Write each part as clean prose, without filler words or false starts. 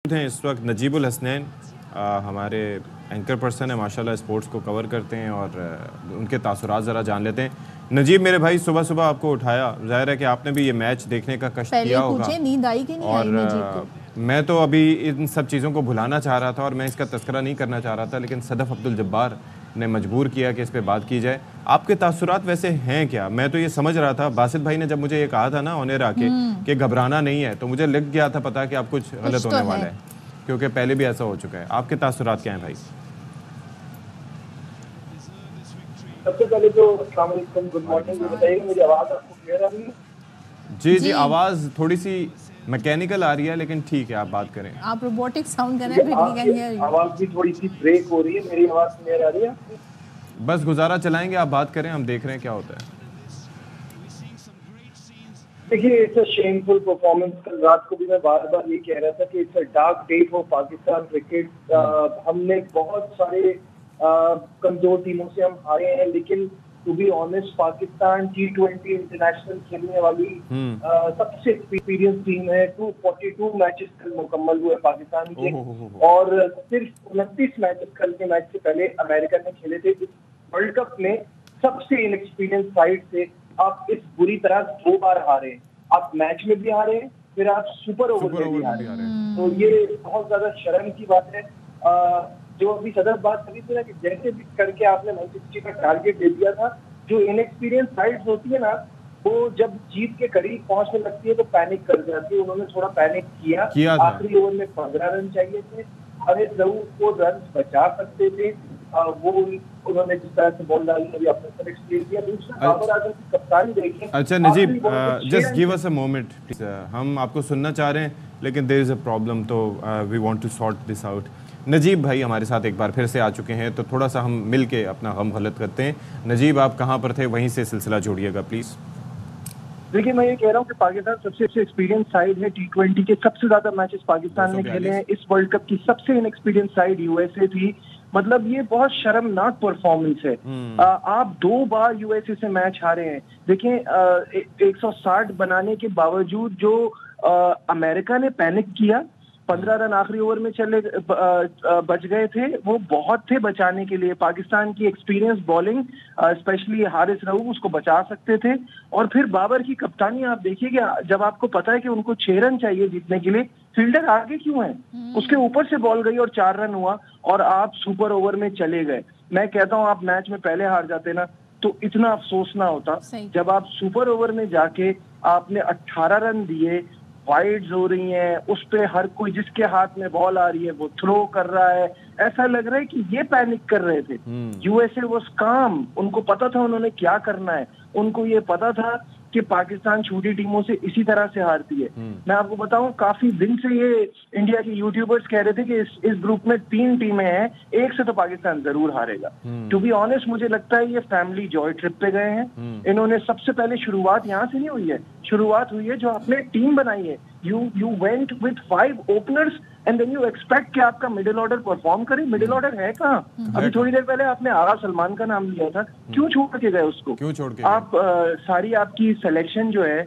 हैं इस वक्त नजीबुल हसनैन हमारे एंकर पर्सन है, माशाल्लाह स्पोर्ट्स को कवर करते हैं और उनके तासुरात ज़रा जान लेते हैं। नजीब मेरे भाई, सुबह सुबह आपको उठाया, जाहिर है कि आपने भी ये मैच देखने का कष्ट किया होगा। नींद आई कि नहीं आई नजीब को? मैं तो अभी इन सब चीज़ों को भुलाना चाह रहा था और मैं इसका तस्करा नहीं करना चाह रहा था, लेकिन सदफ़ अब्दुल जब्बार ने मजबूर किया कि इस पर बात की जाए। आपके तासुरात वैसे हैं क्या? मैं तो ये समझ रहा था, बासित भाई ने जब मुझे ये कहा था ना ऑनेर आके कि घबराना नहीं है, तो मुझे लग गया था पता कि आप कुछ गलत होने वाला है, क्योंकि पहले भी ऐसा हो चुका है। आपके तासुरात क्या हैं भाई? सबसे पहले तो अस्सलाम वालेकुम, गुड मॉर्निंग। बताइएगा मेरी आवाज़ आपको क्लियर आ रही है? जी, आवाज़ थोड़ी सी मैकेनिकल आ रही है, लेकिन ठीक है, आप बात करें। आप रोबोटिक साउंड कर रहे हैं, आवाज़ भी थोड़ी सी ब्रेक हो रही है। मेरी आवाज़ क्लियर आ रही है? बस गुजारा चलाएंगे, आप बात करें, हम देख रहे हैं क्या होता है। देखिए, इट्स अ शेमफुल परफॉर्मेंस। कल रात को भी मैं बार बार ये कह रहा था कि it's a dark day for Pakistan cricket. हमने बहुत सारे कमजोर टीमों से हम हारे हैं, लेकिन to be honest Pakistan T20 international खेलने वाली सबसे एक्सपीरियंस टीम है। 242 मैचेस कल मुकम्मल हुए पाकिस्तान के, और सिर्फ 29 मैचेस कल के मैच से पहले अमेरिका ने खेले थे। इस वर्ल्ड कप में सबसे इनएक्सपीरियंस साइड से आप इस बुरी तरह 2 बार हारे। आप मैच में भी हारे, फिर आप सुपर ओवर में भी हारे। तो ये बहुत ज्यादा शर्म की बात है। जो अभी सदर बात करी थी ना कि जैसे भी करके आपने 160 का टारगेट दे दिया था। जो इनएक्सपीरियंस साइड्स होती है ना, वो जब जीत के करीब पहुंचने लगती है तो पैनिक कर जाती है। उन्होंने थोड़ा पैनिक किया। आखिरी ओवर में 15 रन चाहिए थे। हारिस रऊफ को रन बचा सकते थे, वो उन्होंने जिस तरह से बॉल डाली अभी आपने सब एक्सप्लेन किया। दूसरा बाबर आजम की कप्तानी देखिए। अच्छा Najeeb, just give us a moment, हम आपको सुनना चाह रहे हैं, लेकिन देयर इज अ प्रॉब्लम, तो we want to sort this out. Najeeb भाई हमारे साथ एक बार फिर से आ चुके हैं, तो थोड़ा सा हम मिल के अपना गम गलत करते हैं। नजीब, आप कहाँ पर थे, वहीं से सिलसिला जोड़िएगा प्लीज़। देखिए, मैं ये कह रहा हूँ कि पाकिस्तान सबसे एक्सपीरियंस साइड है। T20 के सबसे ज्यादा मैचेस पाकिस्तान ने खेले हैं। इस वर्ल्ड कप की सबसे इनएक्सपीरियंस साइड यूएसए थी। मतलब ये बहुत शर्मनाक परफॉर्मेंस है। आप 2 बार यूएसए से मैच हारे हैं। देखिए, 160 बनाने के बावजूद जो अमेरिका ने पैनिक किया, 15 रन आखिरी ओवर में चले बच गए थे, वो बहुत थे बचाने के लिए। पाकिस्तान की experience bowling, specially Haris Rauf, उसको बचा सकते थे। और फिर बाबर की कप्तानी आप देखिए कि जब आपको पता है कि उनको 6 रन चाहिए जीतने के लिए, फील्डर आगे क्यों है? उसके ऊपर से बॉल गई और 4 रन हुआ और आप सुपर ओवर में चले गए। मैं कहता हूं आप मैच में पहले हार जाते ना तो इतना अफसोस ना होता। जब आप सुपर ओवर में जाके आपने 18 रन दिए, वाइड्स हो रही हैं, उस पे हर कोई जिसके हाथ में बॉल आ रही है वो थ्रो कर रहा है, ऐसा लग रहा है कि ये पैनिक कर रहे थे। यूएसए वाज काम, उनको पता था उन्होंने क्या करना है। उनको ये पता था कि पाकिस्तान छोटी टीमों से इसी तरह से हारती है। मैं आपको बताऊं, काफी दिन से ये इंडिया के यूट्यूबर्स कह रहे थे कि इस ग्रुप में 3 टीमें हैं, एक से तो पाकिस्तान जरूर हारेगा। टू बी ऑनेस्ट मुझे लगता है ये फैमिली जॉय ट्रिप पे गए हैं। इन्होंने सबसे पहले शुरुआत यहाँ से नहीं हुई है, शुरुआत हुई है जो आपने टीम बनाई है। You went with 5 openers and then you expect कि आपका मिडिल ऑर्डर परफॉर्म करे। मिडिल ऑर्डर है कहाँ? अभी थोड़ी देर पहले आपने आगा सलमान का नाम लिया था, क्यों छोड़ के गए उसको? क्यों छोड़ के आप सारी आपकी सिलेक्शन जो है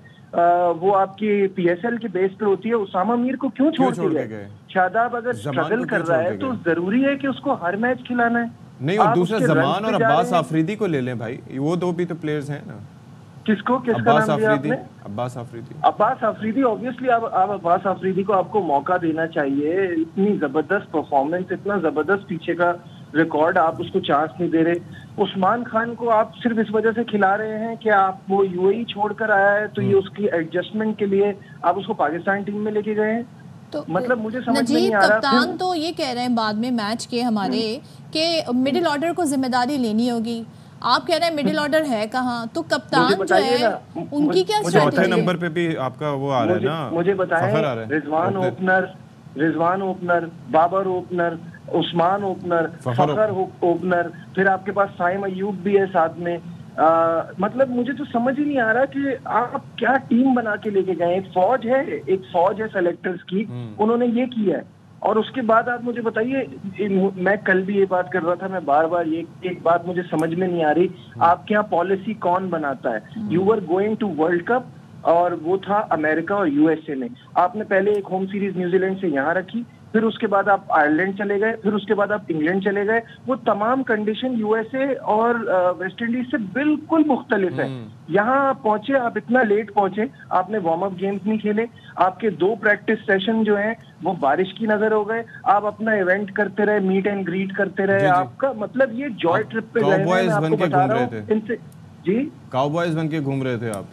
वो आपकी पीएसएल के बेस पे होती है। उसामा मीर को क्यों छोड़ के गए? शादाब अगर स्ट्रगल कर रहा है तो जरूरी है कि उसको हर मैच खिलाना है। नहीं, और दूसरा जमान और अब्बास आफरीदी को ले लें भाई, वो 2 भी तो प्लेयर्स हैं ना। किसका नाम लिया आपने? अब्बास आफरीदी ऑब्वियसली आप अब्बास आफरीदी को आपको मौका देना चाहिए। इतनी जबरदस्त परफॉर्मेंस, इतना जबरदस्त पीछे का रिकॉर्ड, आप उसको चांस नहीं दे रहे। उस्मान खान को आप सिर्फ इस वजह से खिला रहे हैं कि आप वो यूएई छोड़कर आया है, तो ये उसकी एडजस्टमेंट के लिए आप उसको पाकिस्तान टीम में लेके गए हैं। तो मतलब मुझे समझ में नहीं आ रहा। कप्तान तो ये कह रहे हैं बाद में मैच के हमारे कि मिडिल ऑर्डर को जिम्मेदारी लेनी होगी। आप कह रहे हैं मिडिल ऑर्डर है कहाँ? तो कप्तान जो है उनकी क्या स्ट्रेटजी? चौथे नंबर पे भी आपका वो आ रहा है ना, मुझे बताएं। Rizwan opener, Babar opener, Usman opener, Fakhar opener, फिर आपके पास साइम अयूब भी है साथ में। मतलब मुझे तो समझ ही नहीं आ रहा कि आप क्या टीम बना के लेके गए। एक फौज है सेलेक्टर्स की, उन्होंने ये किया है। और उसके बाद आप मुझे बताइए, मैं कल भी ये बात कर रहा था, मैं बार बार ये एक बात मुझे समझ में नहीं आ रही, आपके यहाँ पॉलिसी कौन बनाता है? You were going to world cup और वो था अमेरिका और यूएसए ने। आपने पहले एक होम सीरीज न्यूजीलैंड से यहाँ रखी, फिर उसके बाद आप आयरलैंड चले गए, फिर उसके बाद आप इंग्लैंड चले गए। वो तमाम कंडीशन यूएसए और वेस्ट इंडीज से बिल्कुल मुख्तलिफ है। यहाँ आप पहुंचे, आप इतना लेट पहुंचे, आपने वार्म अप गेम्स नहीं खेले, आपके 2 प्रैक्टिस सेशन जो हैं वो बारिश की नजर हो गए, आप अपना इवेंट करते रहे, मीट एंड ग्रीट करते रहे। आपका मतलब ये जॉय ट्रिप पे गए, मैं आपको बता रहा हूँ इनसे। जी, काउबॉयज बन के घूम रहे थे आप।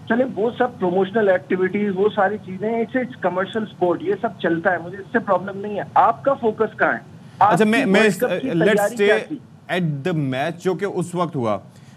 चले वो सब प्रमोशनल एक्टिविटीज, वो सारी चीजें, इट्स कमर्शियल स्पोर्ट, ये सब चलता है, मुझे इससे प्रॉब्लम नहीं है। आपका फोकस कहाँ है? अच्छा, मैं let's stay at the match जो कि उस वक्त हुआ।